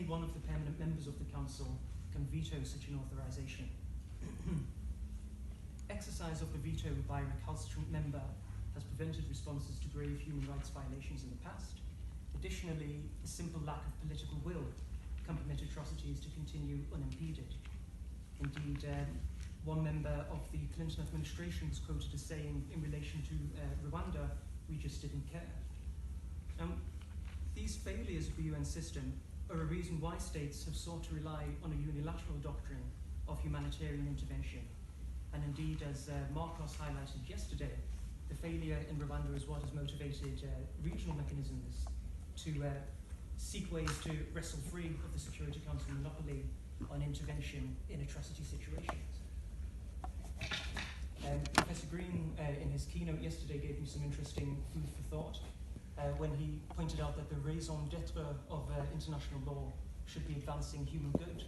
any one of the permanent members of the Council can veto such an authorisation. Exercise of the veto by a recalcitrant member has prevented responses to grave human rights violations in the past. Additionally, a simple lack of political will can permit atrocities to continue unimpeded. Indeed, one member of the Clinton administration was quoted as saying in relation to Rwanda, "We just didn't care." These failures of the UN system are a reason why states have sought to rely on a unilateral doctrine of humanitarian intervention. And indeed, as Marcos highlighted yesterday, the failure in Rwanda is what has motivated regional mechanisms to seek ways to wrestle free of the Security Council monopoly on intervention in atrocity situations. Professor Green, in his keynote yesterday, gave me some interesting food for thought when he pointed out that the raison d'etre of international law should be advancing human good,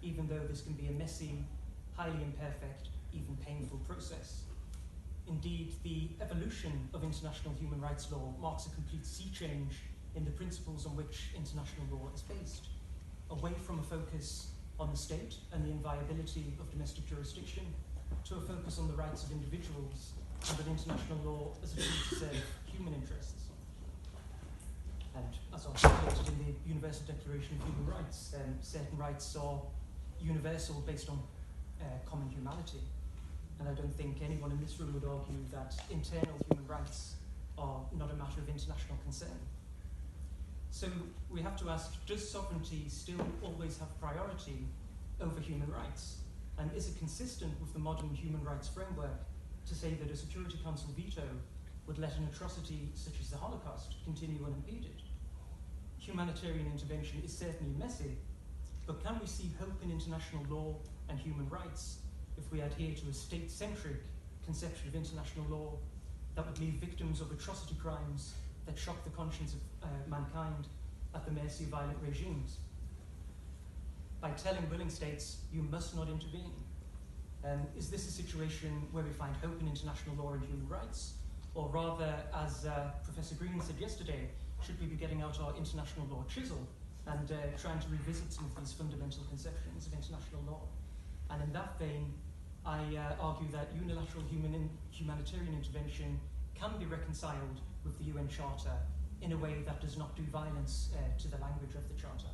even though this can be a messy, highly imperfect, even painful process. Indeed, the evolution of international human rights law marks a complete sea change in the principles on which international law is based, away from a focus on the state and the inviolability of domestic jurisdiction to a focus on the rights of individuals and on international law as a tool to serve human interests. And as articulated in the Universal Declaration of Human Rights, certain rights are universal based on common humanity. And I don't think anyone in this room would argue that internal human rights are not a matter of international concern. So we have to ask, does sovereignty still always have priority over human rights? And is it consistent with the modern human rights framework to say that a Security Council veto would let an atrocity such as the Holocaust continue unimpeded? Humanitarian intervention is certainly messy, but can we see hope in international law and human rights if we adhere to a state-centric conception of international law that would leave victims of atrocity crimes that shock the conscience of mankind at the mercy of violent regimes? By telling willing states, you must not intervene. Is this a situation where we find hope in international law and human rights? Or rather, as Professor Green said yesterday, should we be getting out our international law chisel and trying to revisit some of these fundamental conceptions of international law? And in that vein, I argue that unilateral humanitarian intervention can be reconciled with the UN Charter in a way that does not do violence to the language of the Charter.